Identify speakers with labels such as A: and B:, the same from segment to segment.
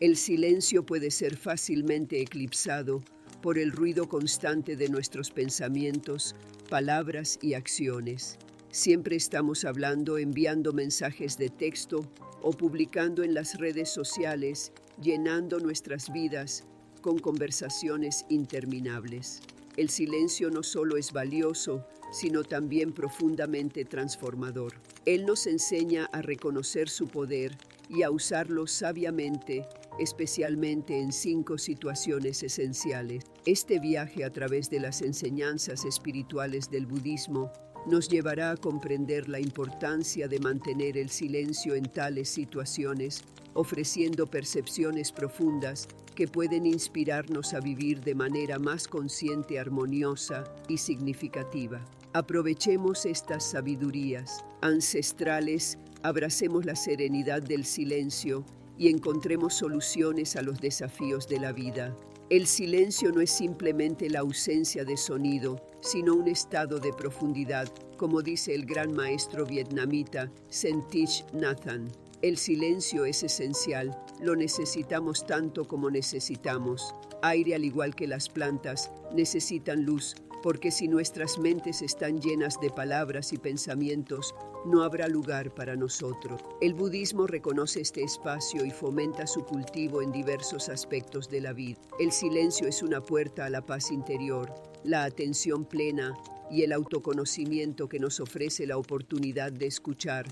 A: El silencio puede ser fácilmente eclipsado por el ruido constante de nuestros pensamientos, palabras y acciones. Siempre estamos hablando, enviando mensajes de texto o publicando en las redes sociales, llenando nuestras vidas con conversaciones interminables. El silencio no solo es valioso, sino también profundamente transformador. Él nos enseña a reconocer su poder y a usarlo sabiamente, especialmente en 5 situaciones esenciales. Este viaje a través de las enseñanzas espirituales del budismo nos llevará a comprender la importancia de mantener el silencio en tales situaciones, ofreciendo percepciones profundas que pueden inspirarnos a vivir de manera más consciente, armoniosa y significativa. Aprovechemos estas sabidurías ancestrales, abracemos la serenidad del silencio y encontremos soluciones a los desafíos de la vida. El silencio no es simplemente la ausencia de sonido, sino un estado de profundidad, como dice el gran maestro vietnamita Sen Thich Nhat Hanh. El silencio es esencial, lo necesitamos tanto como necesitamos aire, al igual que las plantas, necesitan luz, porque si nuestras mentes están llenas de palabras y pensamientos, no habrá lugar para nosotros. El budismo reconoce este espacio y fomenta su cultivo en diversos aspectos de la vida. El silencio es una puerta a la paz interior, la atención plena y el autoconocimiento que nos ofrece la oportunidad de escuchar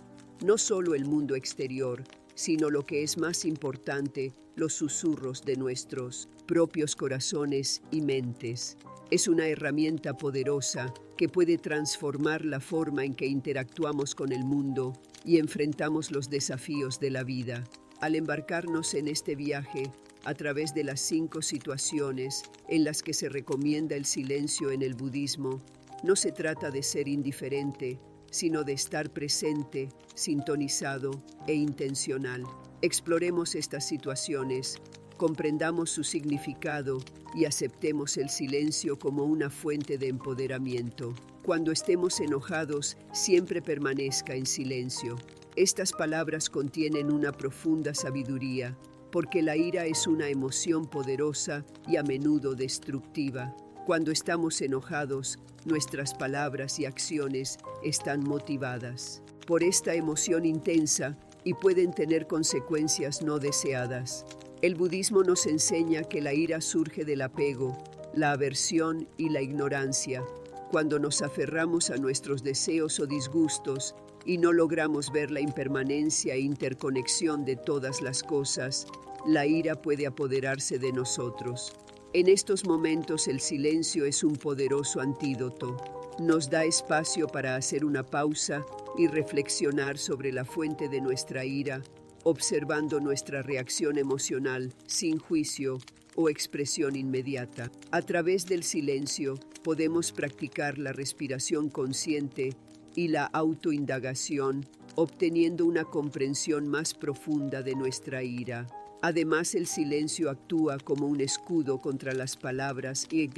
A: no solo el mundo exterior, sino lo que es más importante, los susurros de nuestros propios corazones y mentes. Es una herramienta poderosa que puede transformar la forma en que interactuamos con el mundo y enfrentamos los desafíos de la vida. Al embarcarnos en este viaje, a través de las 5 situaciones en las que se recomienda el silencio en el budismo, no se trata de ser indiferente, sino de estar presente, sintonizado e intencional. Exploremos estas situaciones, comprendamos su significado y aceptemos el silencio como una fuente de empoderamiento. Cuando estemos enojados, siempre permanezca en silencio. Estas palabras contienen una profunda sabiduría, porque la ira es una emoción poderosa y a menudo destructiva. Cuando estamos enojados, nuestras palabras y acciones están motivadas por esta emoción intensa y pueden tener consecuencias no deseadas. El budismo nos enseña que la ira surge del apego, la aversión y la ignorancia. Cuando nos aferramos a nuestros deseos o disgustos y no logramos ver la impermanencia e interconexión de todas las cosas, la ira puede apoderarse de nosotros. En estos momentos el silencio es un poderoso antídoto. Nos da espacio para hacer una pausa y reflexionar sobre la fuente de nuestra ira, observando nuestra reacción emocional sin juicio o expresión inmediata. A través del silencio podemos practicar la respiración consciente y la autoindagación, obteniendo una comprensión más profunda de nuestra ira. Además, el silencio actúa como un escudo contra las palabras y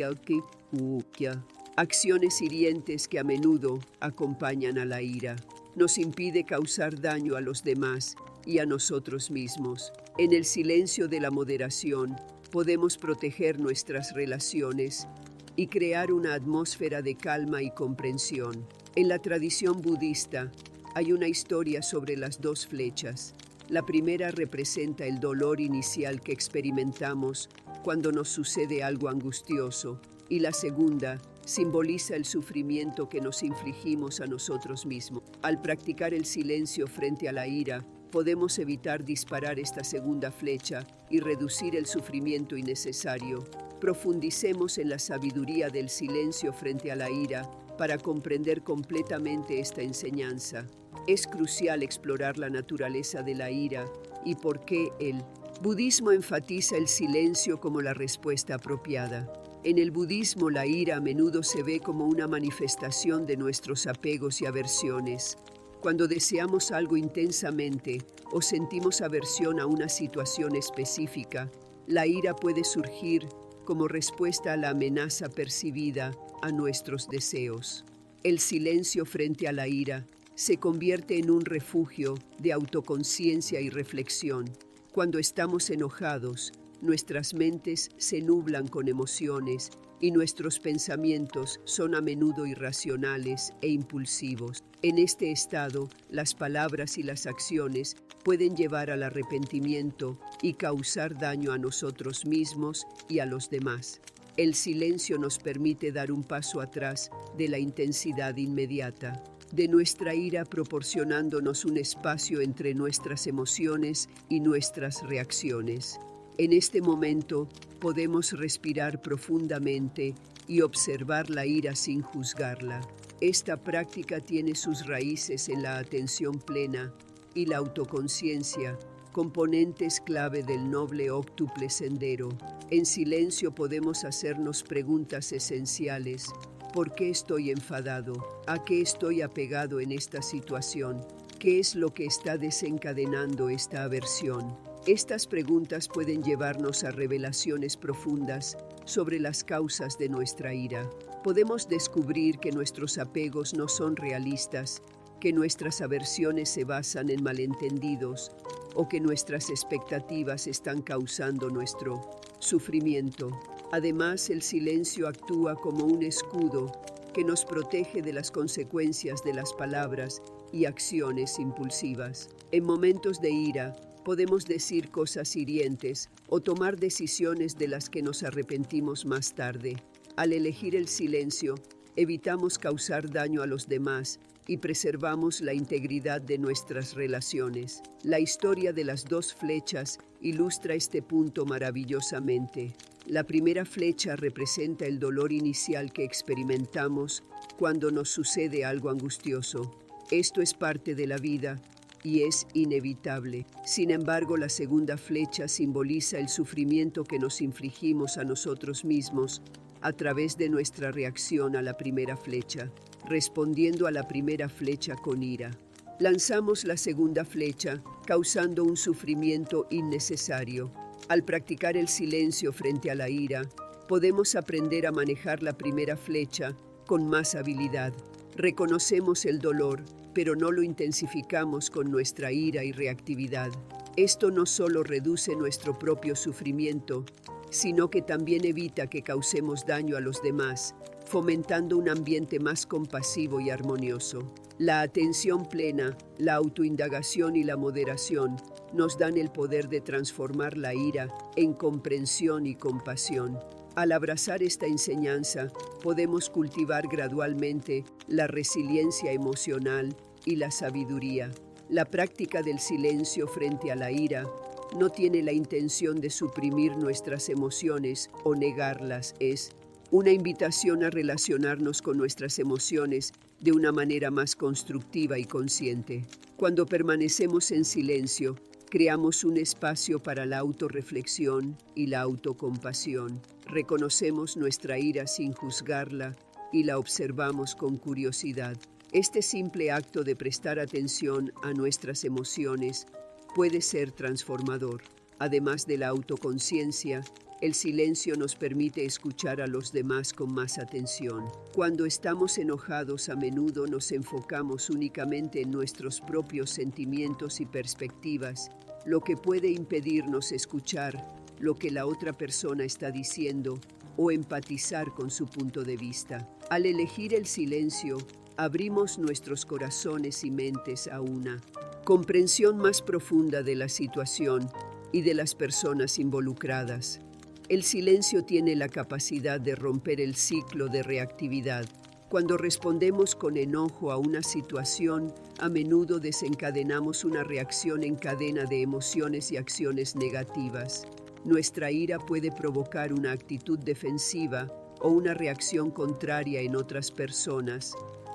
A: acciones hirientes que a menudo acompañan a la ira. Nos impide causar daño a los demás y a nosotros mismos. En el silencio de la moderación, podemos proteger nuestras relaciones y crear una atmósfera de calma y comprensión. En la tradición budista, hay una historia sobre las 2 flechas. La primera representa el dolor inicial que experimentamos cuando nos sucede algo angustioso, y la segunda simboliza el sufrimiento que nos infligimos a nosotros mismos. Al practicar el silencio frente a la ira, podemos evitar disparar esta segunda flecha y reducir el sufrimiento innecesario. Profundicemos en la sabiduría del silencio frente a la ira para comprender completamente esta enseñanza. Es crucial explorar la naturaleza de la ira y por qué el budismo enfatiza el silencio como la respuesta apropiada. En el budismo, la ira a menudo se ve como una manifestación de nuestros apegos y aversiones. Cuando deseamos algo intensamente o sentimos aversión a una situación específica, la ira puede surgir como respuesta a la amenaza percibida a nuestros deseos. El silencio frente a la ira se convierte en un refugio de autoconciencia y reflexión. Cuando estamos enojados, nuestras mentes se nublan con emociones y nuestros pensamientos son a menudo irracionales e impulsivos. En este estado, las palabras y las acciones pueden llevar al arrepentimiento y causar daño a nosotros mismos y a los demás. El silencio nos permite dar un paso atrás de la intensidad inmediata de nuestra ira, proporcionándonos un espacio entre nuestras emociones y nuestras reacciones. En este momento podemos respirar profundamente y observar la ira sin juzgarla. Esta práctica tiene sus raíces en la atención plena y la autoconciencia, componentes clave del noble óctuple sendero. En silencio podemos hacernos preguntas esenciales. ¿Por qué estoy enfadado? ¿A qué estoy apegado en esta situación? ¿Qué es lo que está desencadenando esta aversión? Estas preguntas pueden llevarnos a revelaciones profundas sobre las causas de nuestra ira. Podemos descubrir que nuestros apegos no son realistas, que nuestras aversiones se basan en malentendidos o que nuestras expectativas están causando nuestro sufrimiento. Además, el silencio actúa como un escudo que nos protege de las consecuencias de las palabras y acciones impulsivas. En momentos de ira, podemos decir cosas hirientes o tomar decisiones de las que nos arrepentimos más tarde. Al elegir el silencio, evitamos causar daño a los demás y preservamos la integridad de nuestras relaciones. La historia de las dos flechas ilustra este punto maravillosamente. La primera flecha representa el dolor inicial que experimentamos cuando nos sucede algo angustioso. Esto es parte de la vida y es inevitable. Sin embargo, la segunda flecha simboliza el sufrimiento que nos infligimos a nosotros mismos a través de nuestra reacción a la primera flecha, respondiendo a la primera flecha con ira. Lanzamos la segunda flecha, causando un sufrimiento innecesario. Al practicar el silencio frente a la ira, podemos aprender a manejar la primera flecha con más habilidad. Reconocemos el dolor, pero no lo intensificamos con nuestra ira y reactividad. Esto no solo reduce nuestro propio sufrimiento, sino que también evita que causemos daño a los demás, fomentando un ambiente más compasivo y armonioso. La atención plena, la autoindagación y la moderación nos dan el poder de transformar la ira en comprensión y compasión. Al abrazar esta enseñanza, podemos cultivar gradualmente la resiliencia emocional y la sabiduría. La práctica del silencio frente a la ira no tiene la intención de suprimir nuestras emociones o negarlas, es una invitación a relacionarnos con nuestras emociones de una manera más constructiva y consciente. Cuando permanecemos en silencio, creamos un espacio para la autorreflexión y la autocompasión. Reconocemos nuestra ira sin juzgarla y la observamos con curiosidad. Este simple acto de prestar atención a nuestras emociones puede ser transformador. Además de la autoconciencia, el silencio nos permite escuchar a los demás con más atención. Cuando estamos enojados, a menudo nos enfocamos únicamente en nuestros propios sentimientos y perspectivas, lo que puede impedirnos escuchar lo que la otra persona está diciendo o empatizar con su punto de vista. Al elegir el silencio, abrimos nuestros corazones y mentes a una comprensión más profunda de la situación y de las personas involucradas. El silencio tiene la capacidad de romper el ciclo de reactividad. Cuando respondemos con enojo a una situación, a menudo desencadenamos una reacción en cadena de emociones y acciones negativas. Nuestra ira puede provocar una actitud defensiva o una reacción contraria en otras personas,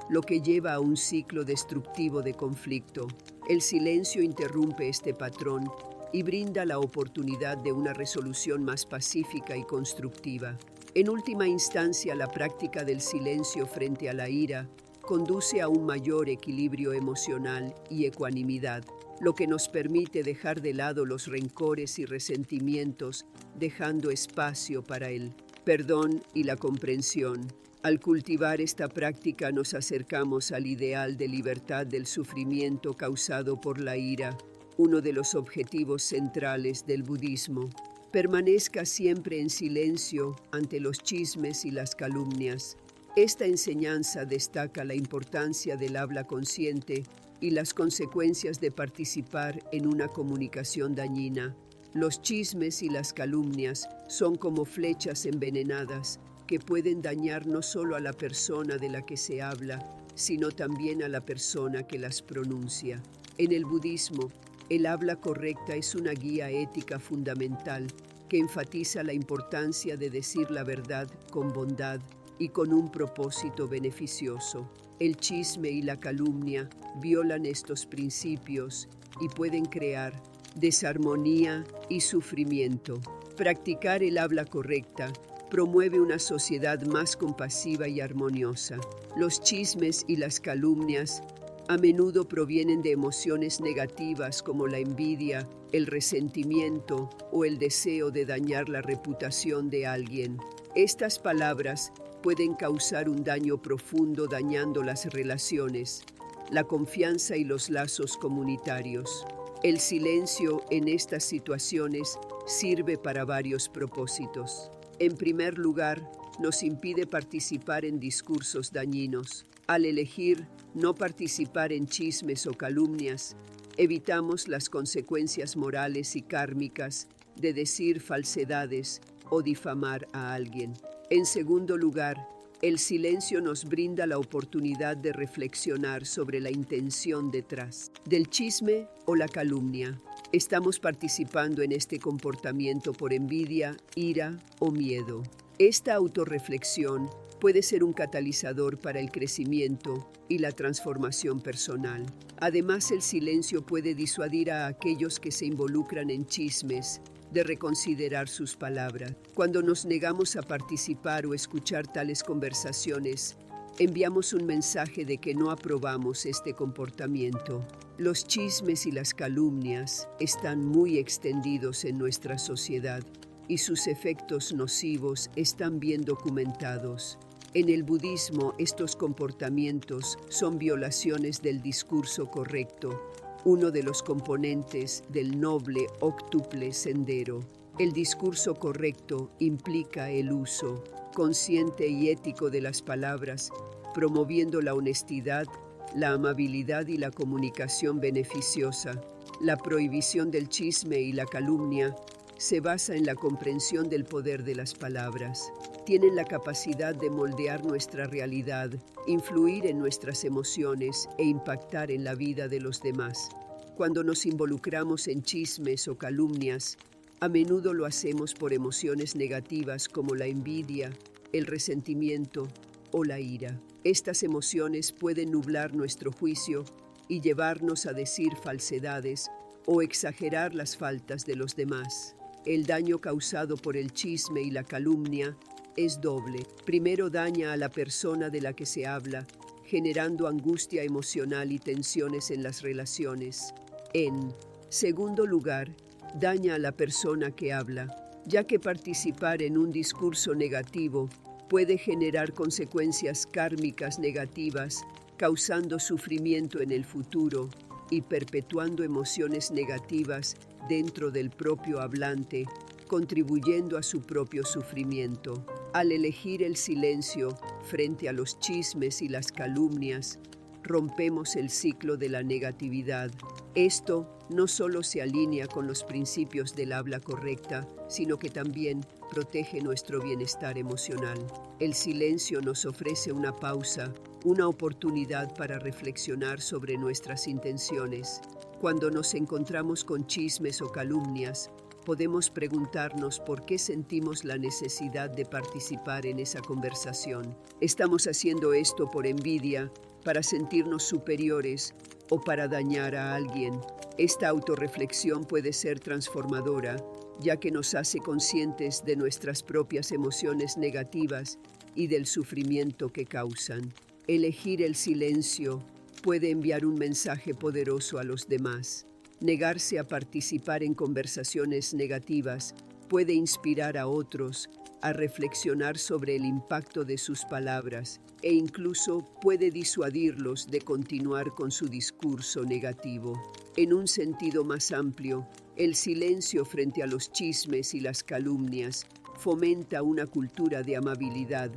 A: lo que lleva a un ciclo destructivo de conflicto. El silencio interrumpe este patrón y brinda la oportunidad de una resolución más pacífica y constructiva. En última instancia, la práctica del silencio frente a la ira conduce a un mayor equilibrio emocional y ecuanimidad, lo que nos permite dejar de lado los rencores y resentimientos, dejando espacio para el perdón y la comprensión. Al cultivar esta práctica nos acercamos al ideal de libertad del sufrimiento causado por la ira uno de los objetivos centrales del budismo. Permanezca siempre en silencio ante los chismes y las calumnias. Esta enseñanza destaca la importancia del habla consciente y las consecuencias de participar en una comunicación dañina. Los chismes y las calumnias son como flechas envenenadas que pueden dañar no solo a la persona de la que se habla, sino también a la persona que las pronuncia. En el budismo, el habla correcta es una guía ética fundamental que enfatiza la importancia de decir la verdad con bondad y con un propósito beneficioso. El chisme y la calumnia violan estos principios y pueden crear desarmonía y sufrimiento. Practicar el habla correcta promueve una sociedad más compasiva y armoniosa. Los chismes y las calumnias a menudo provienen de emociones negativas como la envidia, el resentimiento o el deseo de dañar la reputación de alguien. Estas palabras pueden causar un daño profundo, dañando las relaciones, la confianza y los lazos comunitarios. El silencio en estas situaciones sirve para varios propósitos. En primer lugar, nos impide participar en discursos dañinos. Al elegir no participar en chismes o calumnias, evitamos las consecuencias morales y kármicas de decir falsedades o difamar a alguien. En segundo lugar, el silencio nos brinda la oportunidad de reflexionar sobre la intención detrás del chisme o la calumnia. Estamos participando en este comportamiento por envidia, ira o miedo. Esta autorreflexión puede ser un catalizador para el crecimiento y la transformación personal. Además, el silencio puede disuadir a aquellos que se involucran en chismes de reconsiderar sus palabras. Cuando nos negamos a participar o escuchar tales conversaciones, enviamos un mensaje de que no aprobamos este comportamiento. Los chismes y las calumnias están muy extendidos en nuestra sociedad y sus efectos nocivos están bien documentados. En el budismo, estos comportamientos son violaciones del discurso correcto, uno de los componentes del noble octuple sendero. El discurso correcto implica el uso consciente y ético de las palabras, promoviendo la honestidad, la amabilidad y la comunicación beneficiosa. La prohibición del chisme y la calumnia se basa en la comprensión del poder de las palabras. Tienen la capacidad de moldear nuestra realidad, influir en nuestras emociones e impactar en la vida de los demás. Cuando nos involucramos en chismes o calumnias, a menudo lo hacemos por emociones negativas como la envidia, el resentimiento o la ira. Estas emociones pueden nublar nuestro juicio y llevarnos a decir falsedades o exagerar las faltas de los demás. El daño causado por el chisme y la calumnia es doble. Primero, daña a la persona de la que se habla, generando angustia emocional y tensiones en las relaciones. En segundo lugar, daña a la persona que habla, ya que participar en un discurso negativo puede generar consecuencias kármicas negativas, causando sufrimiento en el futuro y perpetuando emociones negativas dentro del propio hablante, contribuyendo a su propio sufrimiento. Al elegir el silencio frente a los chismes y las calumnias, rompemos el ciclo de la negatividad. Esto no solo se alinea con los principios del habla correcta, sino que también protege nuestro bienestar emocional. El silencio nos ofrece una pausa, una oportunidad para reflexionar sobre nuestras intenciones. Cuando nos encontramos con chismes o calumnias, podemos preguntarnos por qué sentimos la necesidad de participar en esa conversación. ¿Estamos haciendo esto por envidia, para sentirnos superiores o para dañar a alguien? Esta autorreflexión puede ser transformadora, ya que nos hace conscientes de nuestras propias emociones negativas y del sufrimiento que causan. Elegir el silencio puede enviar un mensaje poderoso a los demás. Negarse a participar en conversaciones negativas puede inspirar a otros a reflexionar sobre el impacto de sus palabras e incluso puede disuadirlos de continuar con su discurso negativo. En un sentido más amplio, el silencio frente a los chismes y las calumnias fomenta una cultura de amabilidad,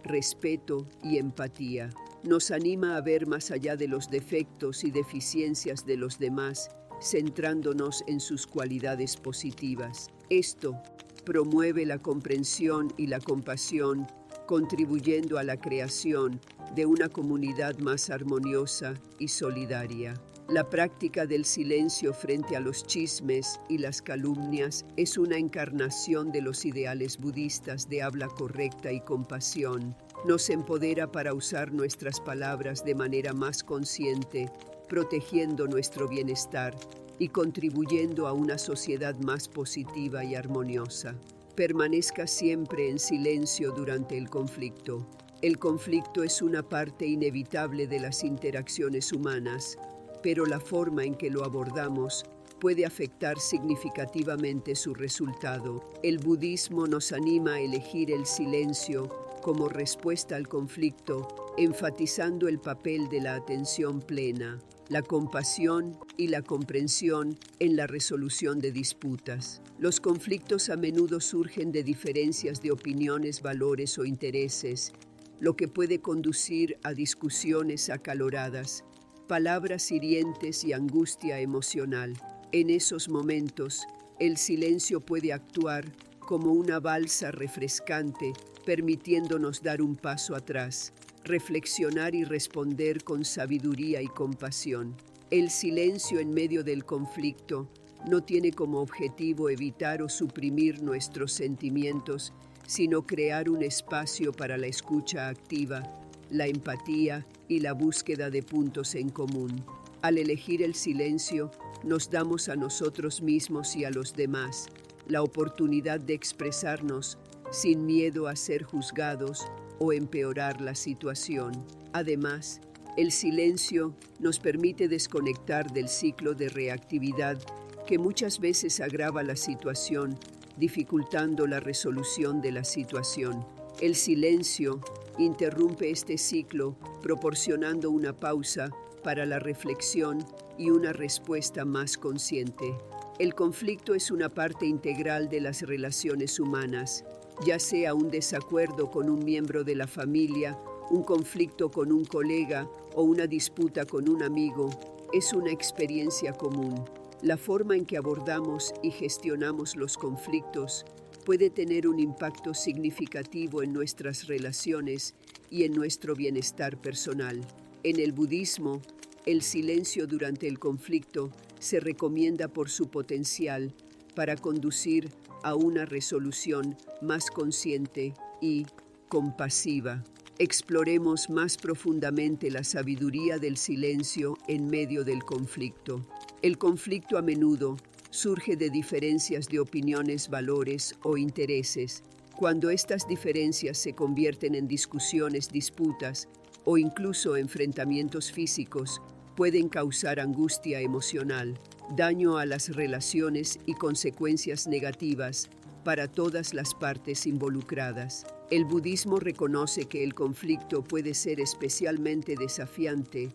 A: respeto y empatía. Nos anima a ver más allá de los defectos y deficiencias de los demás, centrándonos en sus cualidades positivas. Esto promueve la comprensión y la compasión, contribuyendo a la creación de una comunidad más armoniosa y solidaria. La práctica del silencio frente a los chismes y las calumnias es una encarnación de los ideales budistas de habla correcta y compasión. Nos empodera para usar nuestras palabras de manera más consciente, protegiendo nuestro bienestar y contribuyendo a una sociedad más positiva y armoniosa. Permanezca siempre en silencio durante el conflicto. El conflicto es una parte inevitable de las interacciones humanas, pero la forma en que lo abordamos puede afectar significativamente su resultado. El budismo nos anima a elegir el silencio como respuesta al conflicto, enfatizando el papel de la atención plena, la compasión y la comprensión en la resolución de disputas. Los conflictos a menudo surgen de diferencias de opiniones, valores o intereses, lo que puede conducir a discusiones acaloradas, palabras hirientes y angustia emocional. En esos momentos, el silencio puede actuar como una balsa refrescante, permitiéndonos dar un paso atrás, reflexionar y responder con sabiduría y compasión. El silencio en medio del conflicto no tiene como objetivo evitar o suprimir nuestros sentimientos, sino crear un espacio para la escucha activa, la empatía y la búsqueda de puntos en común. Al elegir el silencio, nos damos a nosotros mismos y a los demás la oportunidad de expresarnos sin miedo a ser juzgados o empeorar la situación. Además, el silencio nos permite desconectar del ciclo de reactividad que muchas veces agrava la situación, dificultando la resolución de la situación. El silencio interrumpe este ciclo, proporcionando una pausa para la reflexión y una respuesta más consciente. El conflicto es una parte integral de las relaciones humanas, ya sea un desacuerdo con un miembro de la familia, un conflicto con un colega o una disputa con un amigo, es una experiencia común. La forma en que abordamos y gestionamos los conflictos puede tener un impacto significativo en nuestras relaciones y en nuestro bienestar personal. En el budismo, el silencio durante el conflicto se recomienda por su potencial para conducir a una resolución más consciente y compasiva. Exploremos más profundamente la sabiduría del silencio en medio del conflicto. El conflicto a menudo surge de diferencias de opiniones, valores o intereses. Cuando estas diferencias se convierten en discusiones, disputas o incluso enfrentamientos físicos, pueden causar angustia emocional, daño a las relaciones y consecuencias negativas para todas las partes involucradas. El budismo reconoce que el conflicto puede ser especialmente desafiante,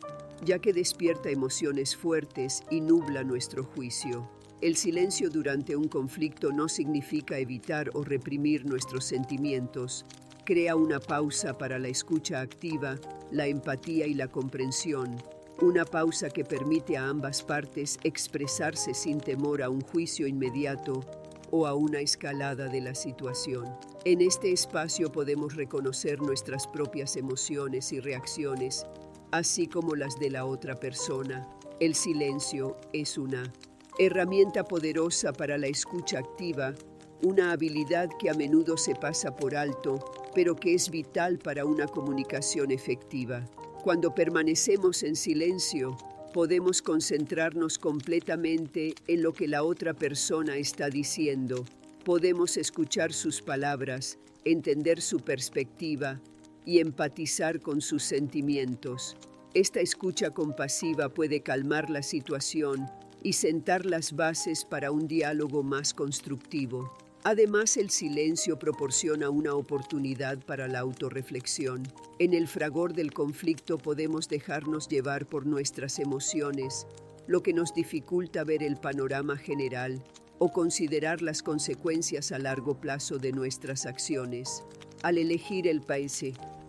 A: ya que despierta emociones fuertes y nubla nuestro juicio. El silencio durante un conflicto no significa evitar o reprimir nuestros sentimientos. Crea una pausa para la escucha activa, la empatía y la comprensión. Una pausa que permite a ambas partes expresarse sin temor a un juicio inmediato o a una escalada de la situación. En este espacio podemos reconocer nuestras propias emociones y reacciones, así como las de la otra persona. El silencio es una herramienta poderosa para la escucha activa, una habilidad que a menudo se pasa por alto, pero que es vital para una comunicación efectiva. Cuando permanecemos en silencio, podemos concentrarnos completamente en lo que la otra persona está diciendo. Podemos escuchar sus palabras, entender su perspectiva y empatizar con sus sentimientos. Esta escucha compasiva puede calmar la situación y sentar las bases para un diálogo más constructivo. Además, el silencio proporciona una oportunidad para la autorreflexión. En el fragor del conflicto podemos dejarnos llevar por nuestras emociones lo que nos dificulta ver el panorama general o considerar las consecuencias a largo plazo de nuestras acciones. Al elegir el país,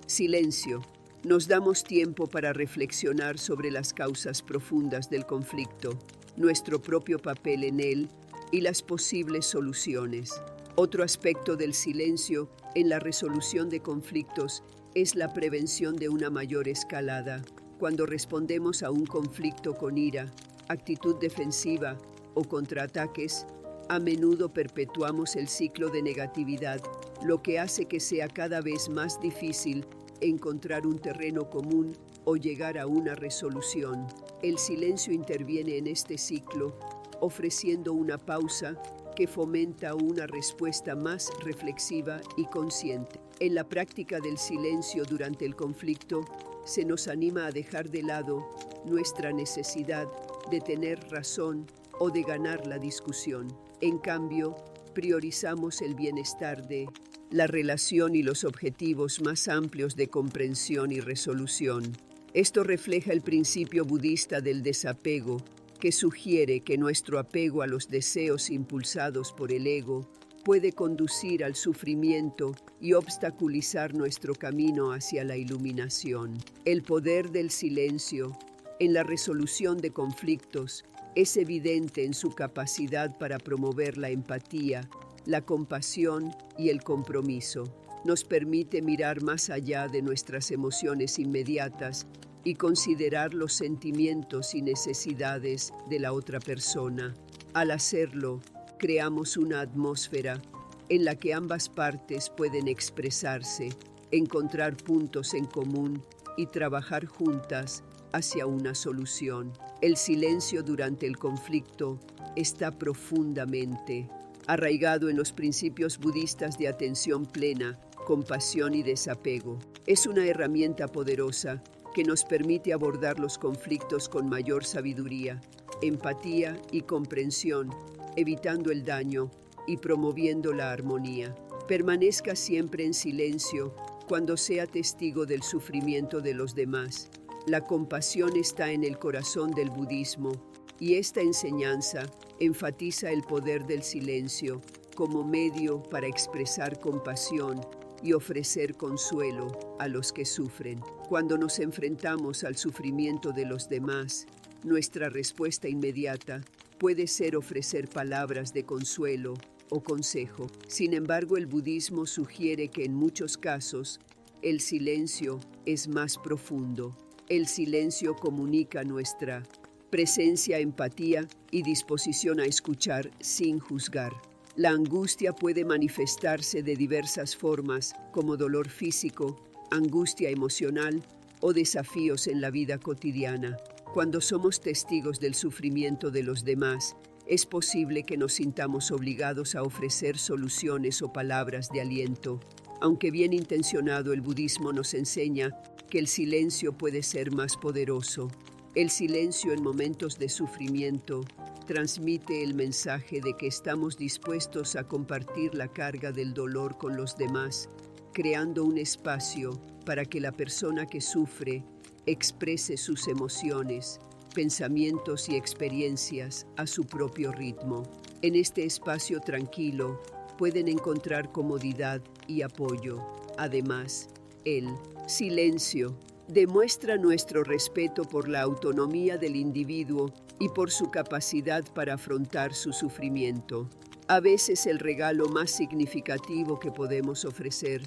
A: silencio, nos damos tiempo para reflexionar sobre las causas profundas del conflicto, nuestro propio papel en él y las posibles soluciones. Otro aspecto del silencio en la resolución de conflictos es la prevención de una mayor escalada. Cuando respondemos a un conflicto con ira, actitud defensiva o contraataques, a menudo perpetuamos el ciclo de negatividad, lo que hace que sea cada vez más difícil encontrar un terreno común o llegar a una resolución. El silencio interviene en este ciclo, ofreciendo una pausa que fomenta una respuesta más reflexiva y consciente. En la práctica del silencio durante el conflicto, se nos anima a dejar de lado nuestra necesidad de tener razón o de ganar la discusión. En cambio, priorizamos el bienestar de la relación y los objetivos más amplios de comprensión y resolución. Esto refleja el principio budista del desapego, que sugiere que nuestro apego a los deseos impulsados por el ego puede conducir al sufrimiento y obstaculizar nuestro camino hacia la iluminación. El poder del silencio en la resolución de conflictos es evidente en su capacidad para promover la empatía, la compasión y el compromiso. Nos permite mirar más allá de nuestras emociones inmediatas y considerar los sentimientos y necesidades de la otra persona. Al hacerlo, creamos una atmósfera en la que ambas partes pueden expresarse, encontrar puntos en común y trabajar juntas hacia una solución. El silencio durante el conflicto está profundamente arraigado en los principios budistas de atención plena, compasión y desapego. Es una herramienta poderosa que nos permite abordar los conflictos con mayor sabiduría, empatía y comprensión, evitando el daño y promoviendo la armonía. Permanezca siempre en silencio cuando sea testigo del sufrimiento de los demás. La compasión está en el corazón del budismo y esta enseñanza enfatiza el poder del silencio como medio para expresar compasión y ofrecer consuelo a los que sufren. Cuando nos enfrentamos al sufrimiento de los demás, nuestra respuesta inmediata puede ser ofrecer palabras de consuelo o consejo. Sin embargo, el budismo sugiere que en muchos casos el silencio es más profundo. El silencio comunica nuestra presencia, empatía y disposición a escuchar sin juzgar. La angustia puede manifestarse de diversas formas, como dolor físico, angustia emocional o desafíos en la vida cotidiana. Cuando somos testigos del sufrimiento de los demás, es posible que nos sintamos obligados a ofrecer soluciones o palabras de aliento. Aunque bien intencionado, el budismo nos enseña que el silencio puede ser más poderoso. El silencio en momentos de sufrimiento transmite el mensaje de que estamos dispuestos a compartir la carga del dolor con los demás, creando un espacio para que la persona que sufre exprese sus emociones, pensamientos y experiencias a su propio ritmo. En este espacio tranquilo pueden encontrar comodidad y apoyo. Además, el silencio demuestra nuestro respeto por la autonomía del individuo y por su capacidad para afrontar su sufrimiento. A veces el regalo más significativo que podemos ofrecer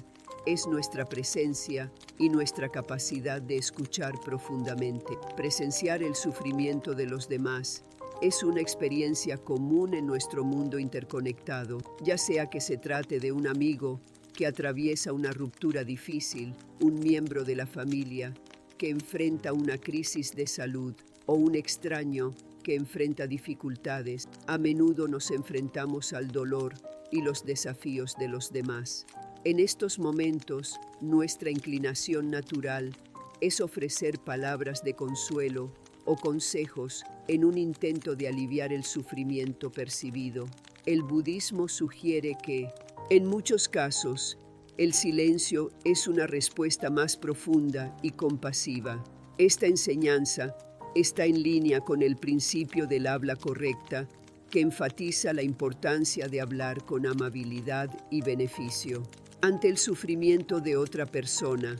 A: es nuestra presencia y nuestra capacidad de escuchar profundamente. Presenciar el sufrimiento de los demás es una experiencia común en nuestro mundo interconectado, ya sea que se trate de un amigo que atraviesa una ruptura difícil, un miembro de la familia que enfrenta una crisis de salud o un extraño que enfrenta dificultades. A menudo nos enfrentamos al dolor y los desafíos de los demás. En estos momentos, nuestra inclinación natural es ofrecer palabras de consuelo o consejos en un intento de aliviar el sufrimiento percibido. El budismo sugiere que, en muchos casos, el silencio es una respuesta más profunda y compasiva. Esta enseñanza está en línea con el principio del habla correcta, que enfatiza la importancia de hablar con amabilidad y beneficio. Ante el sufrimiento de otra persona,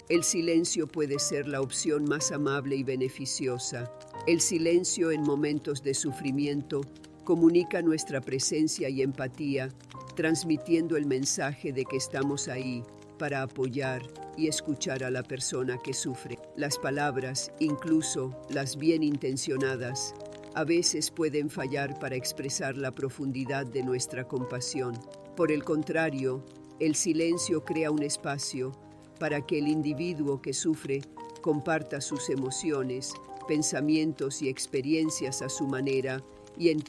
A: el silencio puede ser la opción más amable y beneficiosa. El silencio en momentos de sufrimiento comunica nuestra presencia y empatía, transmitiendo el mensaje de que estamos ahí para apoyar y escuchar a la persona que sufre. Las palabras, incluso las bien intencionadas, a veces pueden fallar para expresar la profundidad de nuestra compasión. Por el contrario, el silencio crea un espacio para que el individuo que sufre comparta sus emociones, pensamientos y experiencias a su manera y en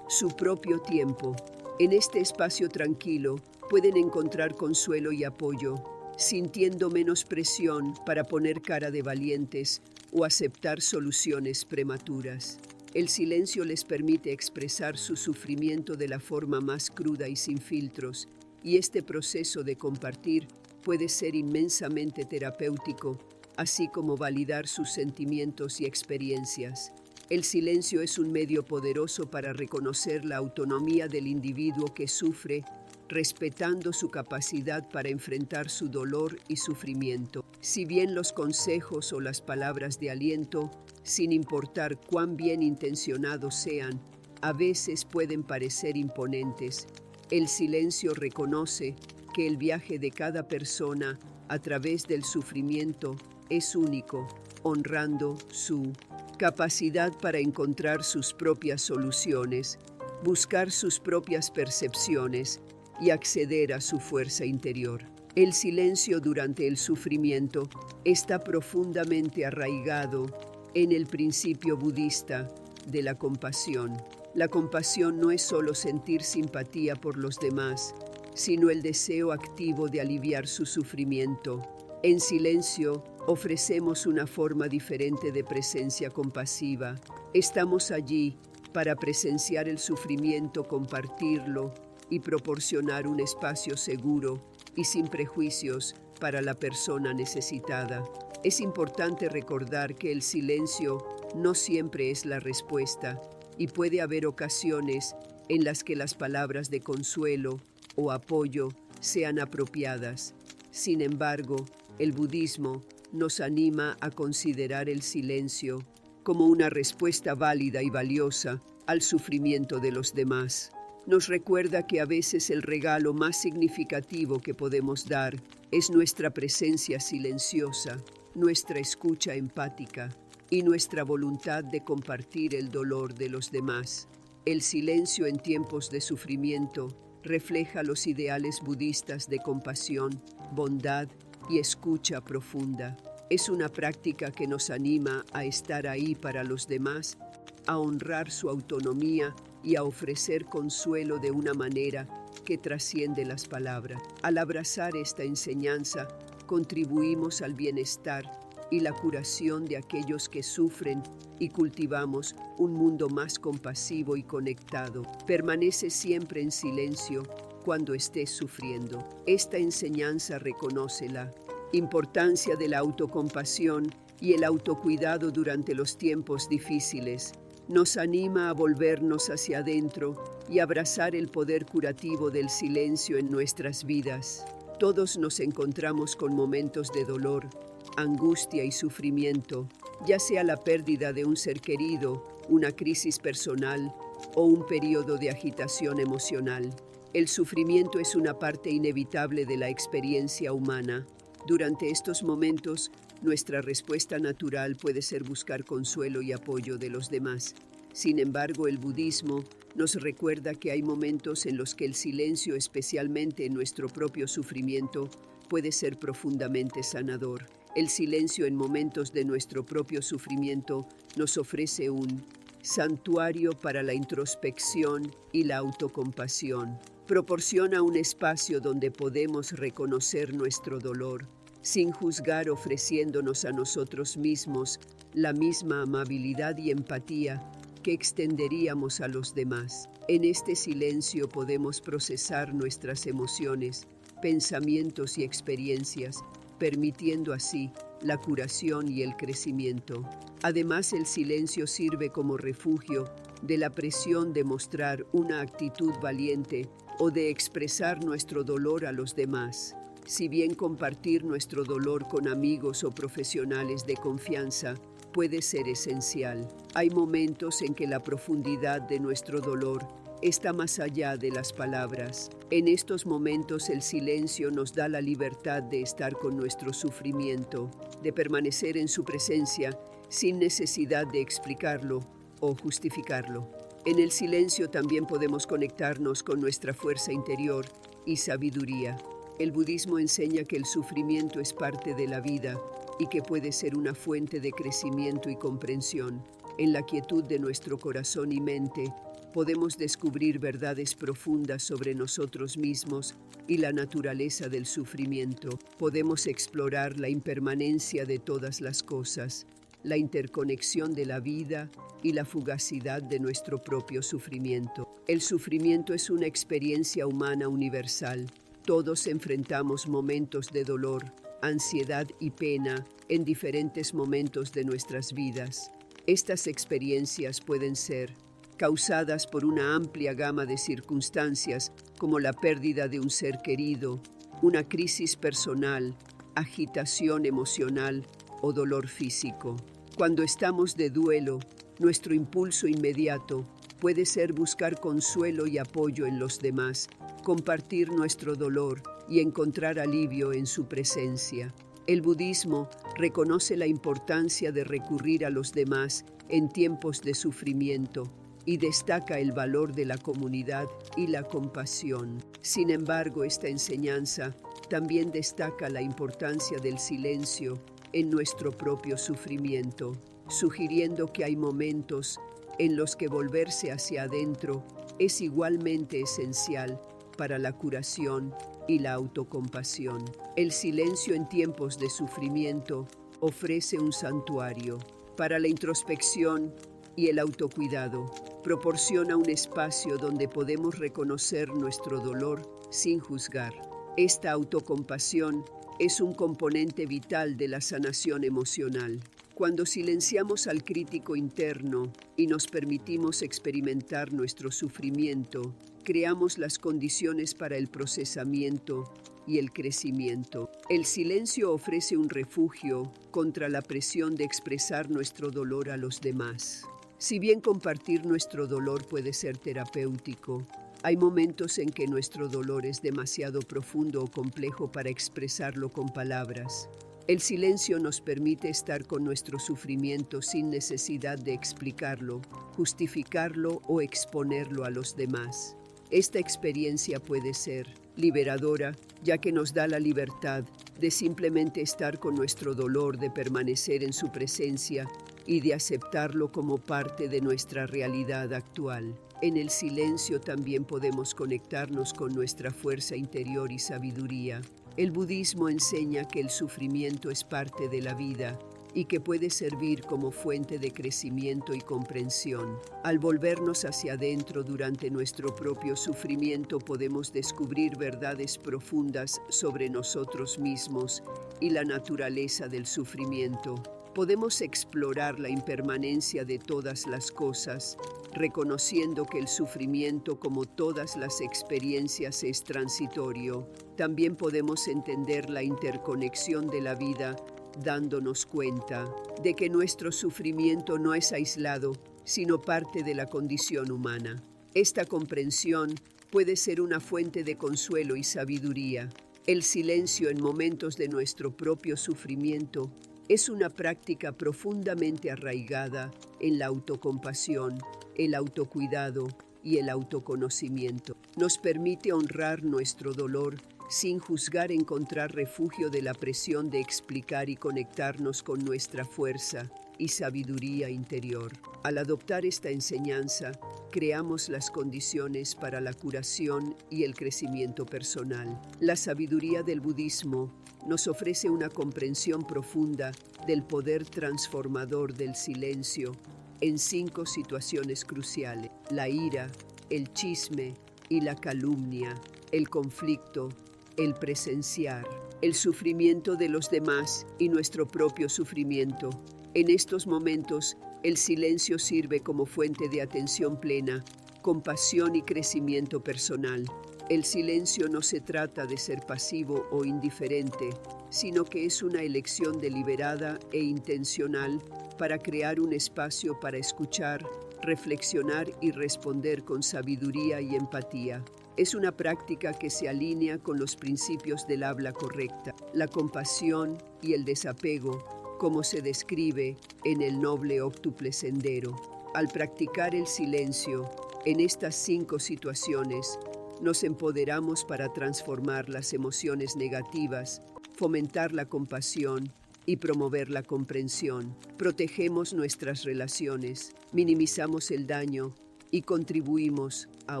A: su propio tiempo. En este espacio tranquilo pueden encontrar consuelo y apoyo, sintiendo menos presión para poner cara de valientes o aceptar soluciones prematuras. El silencio les permite expresar su sufrimiento de la forma más cruda y sin filtros, y este proceso de compartir puede ser inmensamente terapéutico, así como validar sus sentimientos y experiencias. El silencio es un medio poderoso para reconocer la autonomía del individuo que sufre, respetando su capacidad para enfrentar su dolor y sufrimiento. Si bien los consejos o las palabras de aliento, sin importar cuán bien intencionados sean, a veces pueden parecer imponentes, el silencio reconoce que el viaje de cada persona a través del sufrimiento es único, honrando su capacidad para encontrar sus propias soluciones, buscar sus propias percepciones y acceder a su fuerza interior. El silencio durante el sufrimiento está profundamente arraigado en el principio budista de la compasión. La compasión no es solo sentir simpatía por los demás, sino el deseo activo de aliviar su sufrimiento. En silencio, ofrecemos una forma diferente de presencia compasiva. Estamos allí para presenciar el sufrimiento, compartirlo y proporcionar un espacio seguro y sin prejuicios para la persona necesitada. Es importante recordar que el silencio no siempre es la respuesta y puede haber ocasiones en las que las palabras de consuelo o apoyo sean apropiadas. Sin embargo, el budismo nos anima a considerar el silencio como una respuesta válida y valiosa al sufrimiento de los demás. Nos recuerda que a veces el regalo más significativo que podemos dar es nuestra presencia silenciosa, nuestra escucha empática y nuestra voluntad de compartir el dolor de los demás. El silencio en tiempos de sufrimiento refleja los ideales budistas de compasión, bondad y escucha profunda. Es una práctica que nos anima a estar ahí para los demás, a honrar su autonomía y a ofrecer consuelo de una manera que trasciende las palabras. Al abrazar esta enseñanza, contribuimos al bienestar y la curación de aquellos que sufren y cultivamos un mundo más compasivo y conectado. Permanece siempre en silencio cuando estés sufriendo. Esta enseñanza reconoce la importancia de la autocompasión y el autocuidado durante los tiempos difíciles. Nos anima a volvernos hacia adentro y abrazar el poder curativo del silencio en nuestras vidas. Todos nos encontramos con momentos de dolor, angustia y sufrimiento, ya sea la pérdida de un ser querido, una crisis personal o un periodo de agitación emocional. El sufrimiento es una parte inevitable de la experiencia humana. Durante estos momentos, nuestra respuesta natural puede ser buscar consuelo y apoyo de los demás. Sin embargo, el budismo nos recuerda que hay momentos en los que el silencio, especialmente en nuestro propio sufrimiento, puede ser profundamente sanador. El silencio en momentos de nuestro propio sufrimiento nos ofrece un santuario para la introspección y la autocompasión. Proporciona un espacio donde podemos reconocer nuestro dolor, sin juzgar, ofreciéndonos a nosotros mismos la misma amabilidad y empatía que extenderíamos a los demás. En este silencio podemos procesar nuestras emociones, pensamientos y experiencias, permitiendo así la curación y el crecimiento. Además, el silencio sirve como refugio de la presión de mostrar una actitud valiente o de expresar nuestro dolor a los demás. Si bien compartir nuestro dolor con amigos o profesionales de confianza puede ser esencial, hay momentos en que la profundidad de nuestro dolor está más allá de las palabras. En estos momentos el silencio nos da la libertad de estar con nuestro sufrimiento, de permanecer en su presencia sin necesidad de explicarlo o justificarlo. En el silencio también podemos conectarnos con nuestra fuerza interior y sabiduría. El budismo enseña que el sufrimiento es parte de la vida y que puede ser una fuente de crecimiento y comprensión. En la quietud de nuestro corazón y mente, podemos descubrir verdades profundas sobre nosotros mismos y la naturaleza del sufrimiento. Podemos explorar la impermanencia de todas las cosas, la interconexión de la vida y la fugacidad de nuestro propio sufrimiento. El sufrimiento es una experiencia humana universal. Todos enfrentamos momentos de dolor, ansiedad y pena en diferentes momentos de nuestras vidas. Estas experiencias pueden ser causadas por una amplia gama de circunstancias como la pérdida de un ser querido, una crisis personal, agitación emocional o dolor físico. Cuando estamos de duelo, nuestro impulso inmediato puede ser buscar consuelo y apoyo en los demás, compartir nuestro dolor y encontrar alivio en su presencia. El budismo reconoce la importancia de recurrir a los demás en tiempos de sufrimiento y destaca el valor de la comunidad y la compasión. Sin embargo, esta enseñanza también destaca la importancia del silencio en nuestro propio sufrimiento, sugiriendo que hay momentos en los que volverse hacia adentro es igualmente esencial para la curación y la autocompasión. El silencio en tiempos de sufrimiento ofrece un santuario para la introspección y el autocuidado. Proporciona un espacio donde podemos reconocer nuestro dolor sin juzgar. Esta autocompasión es un componente vital de la sanación emocional. Cuando silenciamos al crítico interno y nos permitimos experimentar nuestro sufrimiento, creamos las condiciones para el procesamiento y el crecimiento. El silencio ofrece un refugio contra la presión de expresar nuestro dolor a los demás. Si bien compartir nuestro dolor puede ser terapéutico, hay momentos en que nuestro dolor es demasiado profundo o complejo para expresarlo con palabras. El silencio nos permite estar con nuestro sufrimiento sin necesidad de explicarlo, justificarlo o exponerlo a los demás. Esta experiencia puede ser liberadora, ya que nos da la libertad de simplemente estar con nuestro dolor, de permanecer en su presencia y de aceptarlo como parte de nuestra realidad actual. En el silencio también podemos conectarnos con nuestra fuerza interior y sabiduría. El budismo enseña que el sufrimiento es parte de la vida y que puede servir como fuente de crecimiento y comprensión. Al volvernos hacia adentro durante nuestro propio sufrimiento, podemos descubrir verdades profundas sobre nosotros mismos y la naturaleza del sufrimiento. Podemos explorar la impermanencia de todas las cosas, reconociendo que el sufrimiento, como todas las experiencias, es transitorio. También podemos entender la interconexión de la vida, dándonos cuenta de que nuestro sufrimiento no es aislado, sino parte de la condición humana. Esta comprensión puede ser una fuente de consuelo y sabiduría. El silencio en momentos de nuestro propio sufrimiento es una práctica profundamente arraigada en la autocompasión, el autocuidado y el autoconocimiento. Nos permite honrar nuestro dolor sin juzgar, encontrar refugio de la presión de explicar y conectarnos con nuestra fuerza y sabiduría interior. Al adoptar esta enseñanza, creamos las condiciones para la curación y el crecimiento personal. La sabiduría del budismo nos ofrece una comprensión profunda del poder transformador del silencio en 5 situaciones cruciales: la ira, el chisme y la calumnia, el conflicto, el presenciar, el sufrimiento de los demás y nuestro propio sufrimiento. En estos momentos, el silencio sirve como fuente de atención plena, compasión y crecimiento personal. El silencio no se trata de ser pasivo o indiferente, sino que es una elección deliberada e intencional para crear un espacio para escuchar, reflexionar y responder con sabiduría y empatía. Es una práctica que se alinea con los principios del habla correcta, la compasión y el desapego, como se describe en el noble óctuple sendero. Al practicar el silencio en estas 5 situaciones, nos empoderamos para transformar las emociones negativas, fomentar la compasión y promover la comprensión. Protegemos nuestras relaciones, minimizamos el daño y contribuimos a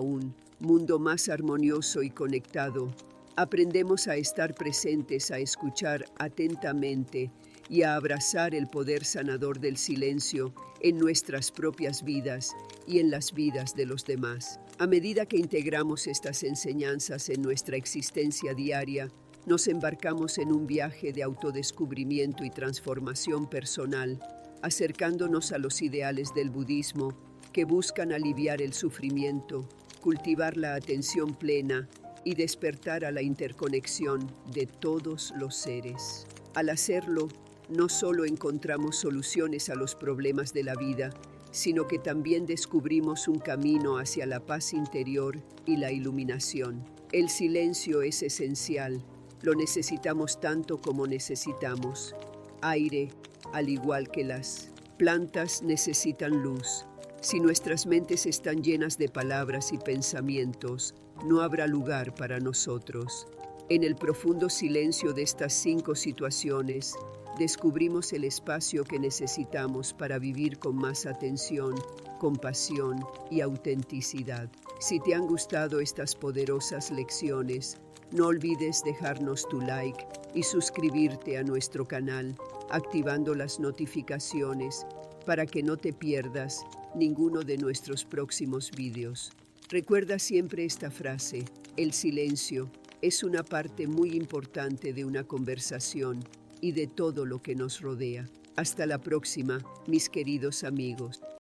A: un mundo más armonioso y conectado. Aprendemos a estar presentes, a escuchar atentamente y a abrazar el poder sanador del silencio en nuestras propias vidas y en las vidas de los demás. A medida que integramos estas enseñanzas en nuestra existencia diaria, nos embarcamos en un viaje de autodescubrimiento y transformación personal, acercándonos a los ideales del budismo que buscan aliviar el sufrimiento, cultivar la atención plena y despertar a la interconexión de todos los seres. Al hacerlo, no solo encontramos soluciones a los problemas de la vida, sino que también descubrimos un camino hacia la paz interior y la iluminación. El silencio es esencial, lo necesitamos tanto como necesitamos aire, al igual que las plantas necesitan luz. Si nuestras mentes están llenas de palabras y pensamientos, no habrá lugar para nosotros. En el profundo silencio de estas 5 situaciones, descubrimos el espacio que necesitamos para vivir con más atención, compasión y autenticidad. Si te han gustado estas poderosas lecciones, no olvides dejarnos tu like y suscribirte a nuestro canal, activando las notificaciones para que no te pierdas ninguno de nuestros próximos vídeos. Recuerda siempre esta frase: el silencio es una parte muy importante de una conversación y de todo lo que nos rodea. Hasta la próxima, mis queridos amigos.